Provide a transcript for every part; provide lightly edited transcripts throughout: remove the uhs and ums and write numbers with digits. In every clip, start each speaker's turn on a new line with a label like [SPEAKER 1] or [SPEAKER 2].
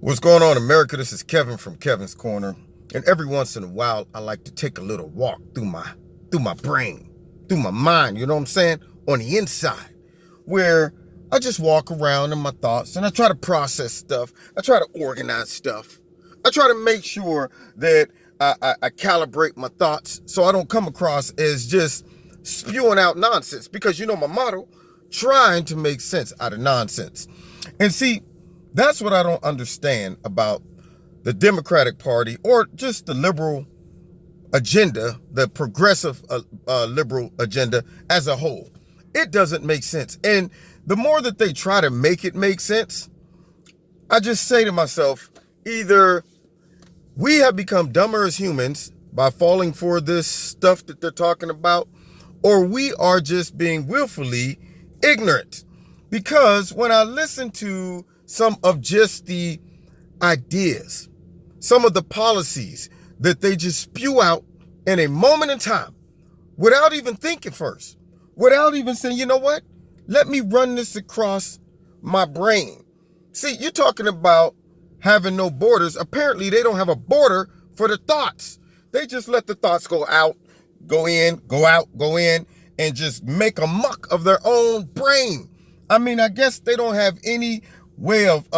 [SPEAKER 1] What's going on, America? This is Kevin from Kevin's Corner. And every once in a while, I like to take a little walk through my brain, through my mind, you know what I'm saying? On the inside, where I just walk around in my thoughts and I try to process stuff. I try to organize stuff. I try to make sure that I calibrate my thoughts so I don't come across as just spewing out nonsense. Because you know my motto, trying to make sense out of nonsense. And see, that's what I don't understand about the Democratic Party or just the liberal agenda, the progressive liberal agenda as a whole. It doesn't make sense. And the more that they try to make it make sense, I just say to myself, either we have become dumber as humans by falling for this stuff that they're talking about, or we are just being willfully ignorant. Because when I listen to some of just the ideas, some of the policies that they just spew out in a moment in time, without even thinking first, without even saying, you know what, let me run this across my brain. See, you're talking about having no borders. Apparently, they don't have a border for the thoughts. They just let the thoughts go out, go in, go out, go in, and just make a muck of their own brain. I mean, I guess they don't have any way of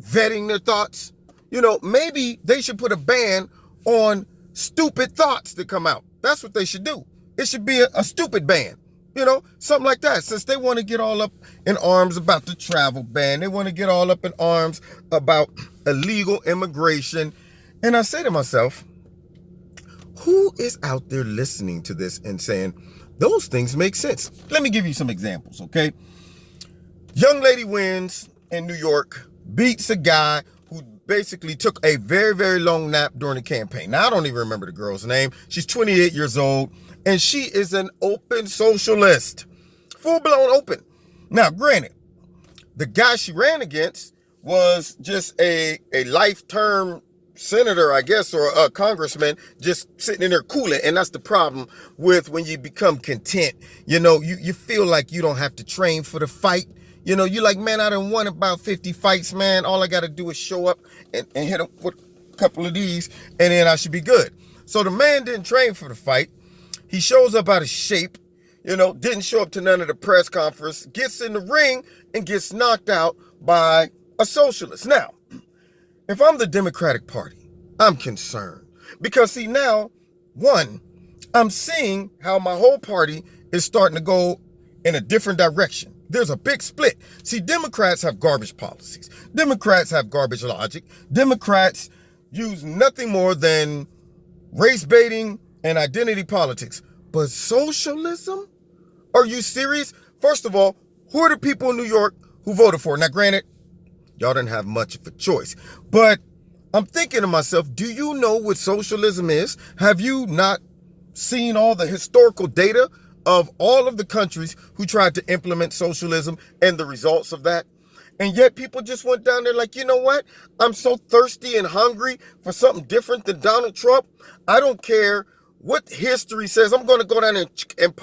[SPEAKER 1] vetting their thoughts. You know, maybe they should put a ban on stupid thoughts that come out. That's what they should do. It should be a stupid ban. You know, something like that. Since they want to get all up in arms about the travel ban, they want to get all up in arms about illegal immigration. And I say to myself, who is out there listening to this and saying, those things make sense? Let me give you some examples, okay? Young lady wins in New York, beats a guy who basically took a very, very long nap during the campaign. Now, I don't even remember the girl's name. She's 28 years old, and she is an open socialist. Full-blown open. Now, granted, the guy she ran against was just a life-term senator, I guess, or a congressman just sitting in there cooling. And that's the problem with when you become content. You know, you feel like you don't have to train for the fight. You know, you're like, man, I done won about 50 fights, man. All I got to do is show up and hit him with a couple of these, and then I should be good. So the man didn't train for the fight. He shows up out of shape, you know, didn't show up to none of the press conference, gets in the ring and gets knocked out by a socialist. Now, if I'm the Democratic Party, I'm concerned. Because, see, now, one, I'm seeing how my whole party is starting to go in a different direction. There's a big split. See, Democrats have garbage policies. Democrats have garbage logic. Democrats use nothing more than race baiting and identity politics. But socialism? Are you serious? First of all, who are the people in New York who voted for it? Now, granted, y'all didn't have much of a choice. But I'm thinking to myself, do you know what socialism is? Have you not seen all the historical data of all of the countries who tried to implement socialism and the results of that? And yet people just went down there like, you know what? I'm so thirsty and hungry for something different than Donald Trump. I don't care what history says. I'm going to go down and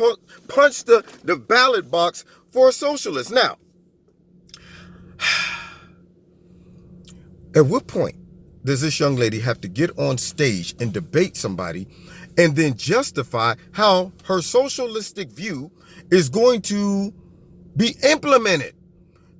[SPEAKER 1] punch the ballot box for a socialist. Now, at what point does this young lady have to get on stage and debate somebody and then justify how her socialistic view is going to be implemented?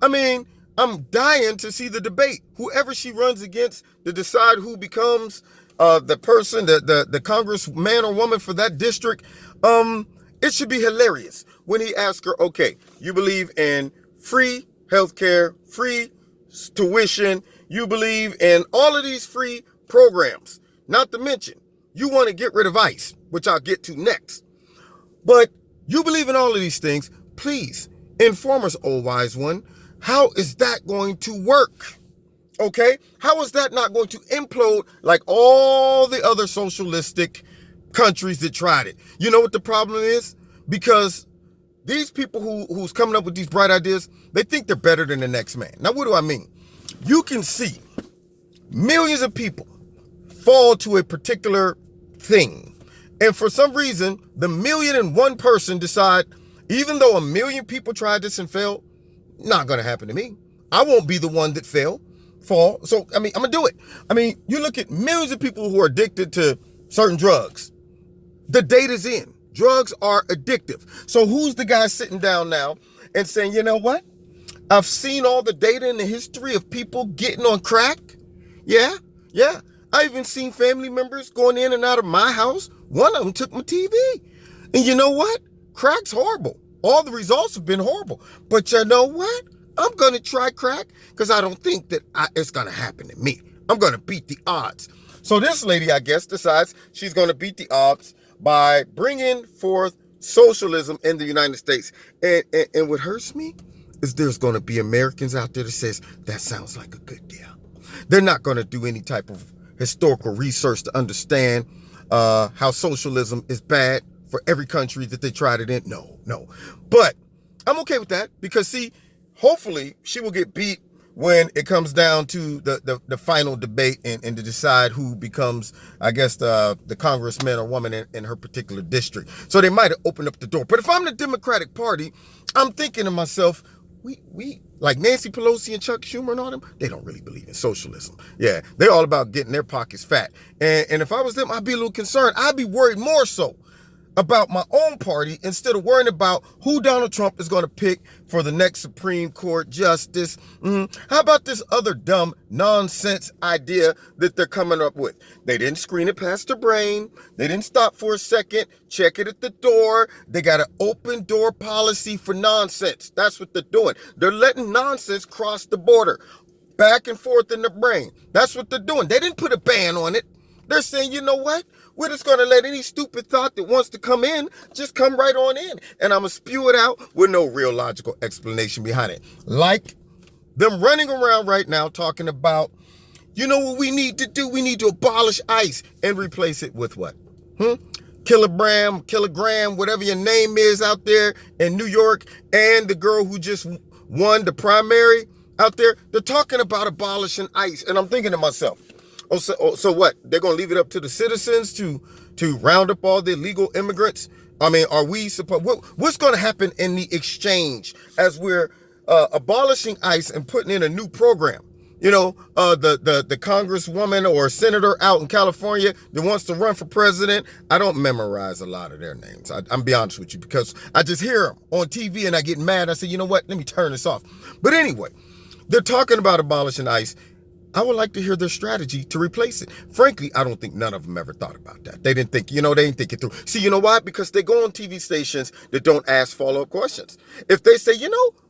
[SPEAKER 1] I mean, I'm dying to see the debate. Whoever she runs against to decide who becomes the person, the congressman or woman for that district, it should be hilarious when he asks her, okay, you believe in free healthcare, free tuition, you believe in all of these free programs, not to mention you want to get rid of ICE, which I'll get to next. But you believe in all of these things. Please inform us, old wise one. How is that going to work? Okay? How is that not going to implode like all the other socialistic countries that tried it? You know what the problem is? Because these people who's coming up with these bright ideas, they think they're better than the next man. Now, what do I mean? You can see millions of people fall to a particular thing. And for some reason, the 1,000,001 person decide, even though 1,000,000 people tried this and failed, not going to happen to me. I won't be the one that failed. fall. So, I mean, I'm going to do it. I mean, you look at millions of people who are addicted to certain drugs. The data's in. Drugs are addictive. So who's the guy sitting down now and saying, you know what? I've seen all the data in the history of people getting on crack. Yeah. I even seen family members going in and out of my house. One of them took my TV. And you know what? Crack's horrible. All the results have been horrible. But you know what? I'm going to try crack because I don't think that it's going to happen to me. I'm going to beat the odds. So this lady, I guess, decides she's going to beat the odds by bringing forth socialism in the United States. And what hurts me is there's going to be Americans out there that says, that sounds like a good deal. They're not going to do any type of historical research to understand how socialism is bad for every country that they tried it in. No. But I'm okay with that because, see, hopefully she will get beat when it comes down to the final debate and to decide who becomes, I guess, the congressman or woman in her particular district. So they might have opened up the door. But if I'm the Democratic Party, I'm thinking to myself, we like Nancy Pelosi and Chuck Schumer and all them, they don't really believe in socialism. Yeah, they're all about getting their pockets fat. And if I was them, I'd be a little concerned. I'd be worried more so about my own party instead of worrying about who Donald Trump is going to pick for the next Supreme Court justice. How about this other dumb nonsense idea that they're coming up with? They didn't screen it past their brain. They didn't stop for a second, check it at the door. They got an open door policy for nonsense. That's what they're doing. They're letting nonsense cross the border, back and forth in the brain. That's what they're doing. They didn't put a ban on it. They're saying, you know what? We're just going to let any stupid thought that wants to come in just come right on in. And I'm going to spew it out with no real logical explanation behind it. Like them running around right now talking about, you know what we need to do? We need to abolish ICE and replace it with what? Kilogram, whatever your name is out there in New York, and the girl who just won the primary out there. They're talking about abolishing ICE. And I'm thinking to myself, so what? They're going to leave it up to the citizens to round up all the illegal immigrants? I mean, are we supposed? What's going to happen in the exchange as we're abolishing ICE and putting in a new program? You know, the congresswoman or senator out in California that wants to run for president. I don't memorize a lot of their names. I'm be honest with you because I just hear them on TV and I get mad. I say, you know what? Let me turn this off. But anyway, they're talking about abolishing ICE. I would like to hear their strategy to replace it. Frankly, I don't think none of them ever thought about that. They didn't think, they didn't think it through. See, you know why? Because they go on TV stations that don't ask follow-up questions. If they say,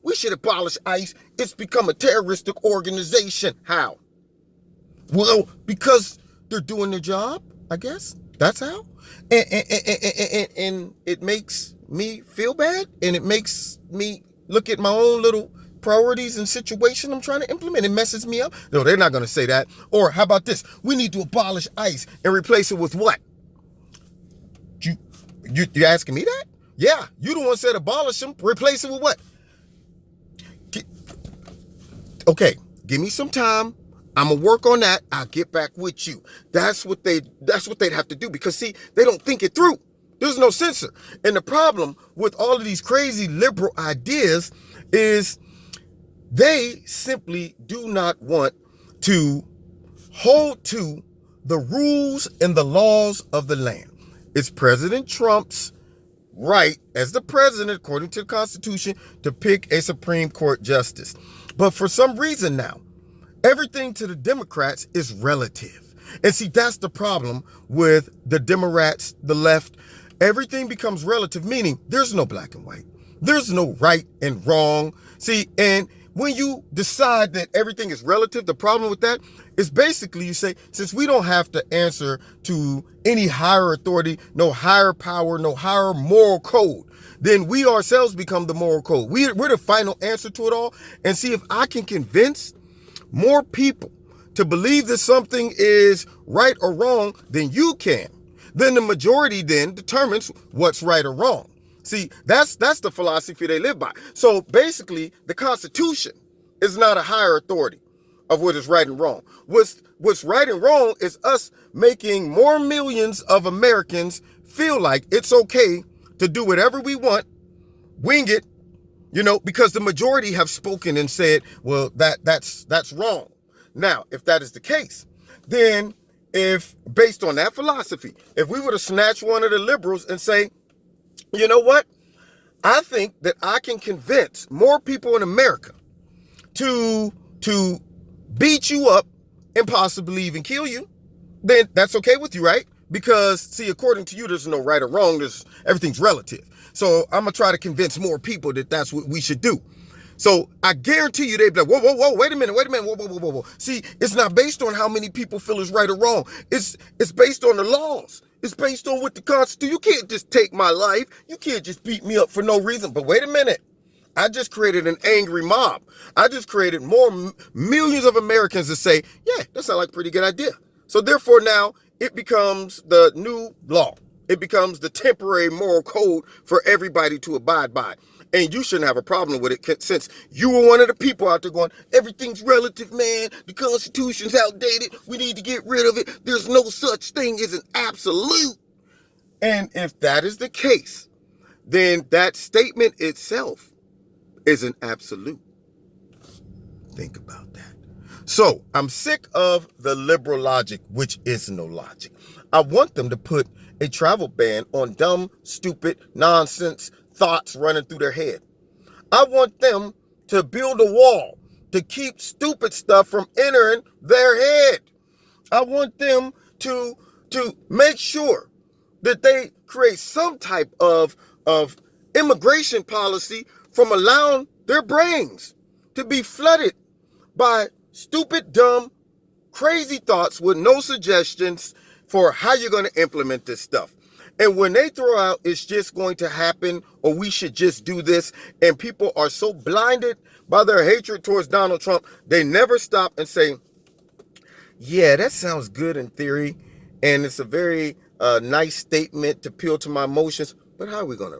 [SPEAKER 1] we should abolish ICE, it's become a terroristic organization. How? Well, because they're doing their job, I guess. That's how. And it makes me feel bad, and it makes me look at my own little priorities and situation I'm trying to implement. It messes me up. No, they're not going to say that. Or how about this? We need to abolish ICE and replace it with what? You asking me that? Yeah, you the one said abolish them. Replace it with what? Okay, give me some time. I'm gonna work on that. I'll get back with you. That's what they'd have to do because see, they don't think it through. There's no censor. And the problem with all of these crazy liberal ideas is they simply do not want to hold to the rules and the laws of the land. It's President Trump's right as the president, according to the Constitution, to pick a Supreme Court justice. But for some reason now, everything to the Democrats is relative. And see, that's the problem with the Democrats, the left. Everything becomes relative, meaning there's no black and white. There's no right and wrong. See, and when you decide that everything is relative, the problem with that is basically you say, since we don't have to answer to any higher authority, no higher power, no higher moral code, then we ourselves become the moral code. We're the final answer to it all. And see, if I can convince more people to believe that something is right or wrong than you can, then the majority then determines what's right or wrong. See, that's the philosophy they live by. So basically, the Constitution is not a higher authority of what is right and wrong. What's right and wrong is us making more millions of Americans feel like it's okay to do whatever we want, wing it, because the majority have spoken and said, well, that's wrong. Now, if that is the case, then if based on that philosophy, if we were to snatch one of the liberals and say, you know what? I think that I can convince more people in America to beat you up and possibly even kill you, then that's okay with you, right? Because, see, according to you, there's no right or wrong. Everything's relative. So I'm going to try to convince more people that that's what we should do. So I guarantee you they'd be like, whoa, whoa, whoa, wait a minute, whoa, whoa, whoa, whoa, whoa. See, it's not based on how many people feel is right or wrong. It's based on the laws. It's based on what the Constitution. You can't just take my life. You can't just beat me up for no reason. But wait a minute. I just created an angry mob. I just created millions of Americans that say, yeah, that sounds like a pretty good idea. So therefore now it becomes the new law. It becomes the temporary moral code for everybody to abide by. And you shouldn't have a problem with it since you were one of the people out there going, everything's relative, man. The Constitution's outdated. We need to get rid of it. There's no such thing as an absolute. And if that is the case, then that statement itself is an absolute. Think about that. So I'm sick of the liberal logic, which is no logic. I want them to put a travel ban on dumb, stupid, nonsense thoughts running through their head. I want them to build a wall to keep stupid stuff from entering their head. I want them to make sure that they create some type of immigration policy from allowing their brains to be flooded by stupid, dumb, crazy thoughts with no suggestions for how you're going to implement this stuff. And when they throw out, it's just going to happen, or we should just do this, and people are so blinded by their hatred towards Donald Trump, they never stop and say, yeah, that sounds good in theory, and it's a very nice statement to appeal to my emotions, but how are we gonna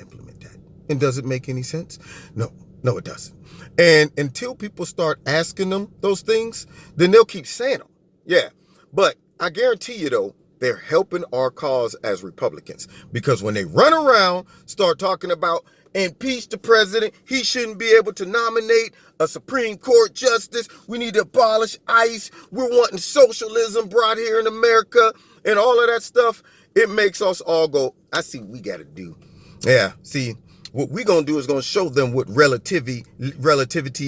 [SPEAKER 1] implement that? And does it make any sense? No, it doesn't. And until people start asking them those things, then they'll keep saying them. Yeah, but I guarantee you, though, they're helping our cause as Republicans, because when they run around, start talking about impeach the president, he shouldn't be able to nominate a Supreme Court justice, we need to abolish ICE, we're wanting socialism brought here in America, and all of that stuff, it makes us all go, I see what we got to do. Yeah, see, what we're going to do is going to show them what relativity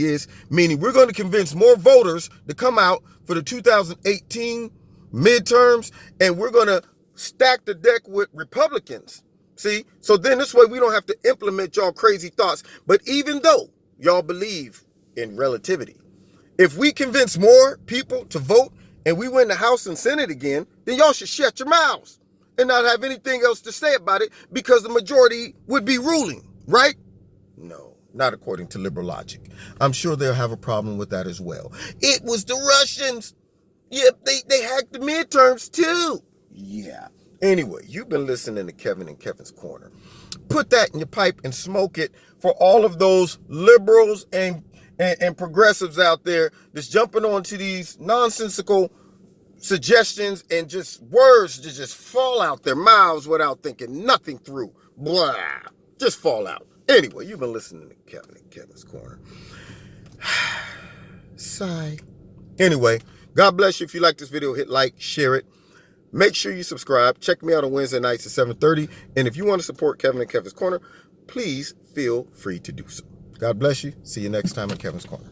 [SPEAKER 1] is, meaning we're going to convince more voters to come out for the 2018 midterms, and we're going to stack the deck with Republicans. See? So then this way we don't have to implement y'all crazy thoughts. But even though y'all believe in relativity, if we convince more people to vote and we win the House and Senate again, then y'all should shut your mouths and not have anything else to say about it, because the majority would be ruling, right? No, not according to liberal logic. I'm sure they'll have a problem with that as well. It was the Russians. Yep, they hacked the midterms too. Yeah. Anyway, you've been listening to Kevin and Kevin's Corner. Put that in your pipe and smoke it for all of those liberals and progressives out there that's jumping onto these nonsensical suggestions and just words that just fall out their mouths without thinking nothing through. Blah. Just fall out. Anyway, you've been listening to Kevin and Kevin's Corner. Sigh. Anyway, God bless you. If you like this video, hit like, share it. Make sure you subscribe. Check me out on Wednesday nights at 7:30. And if you want to support Kevin and Kevin's Corner, please feel free to do so. God bless you. See you next time in Kevin's Corner.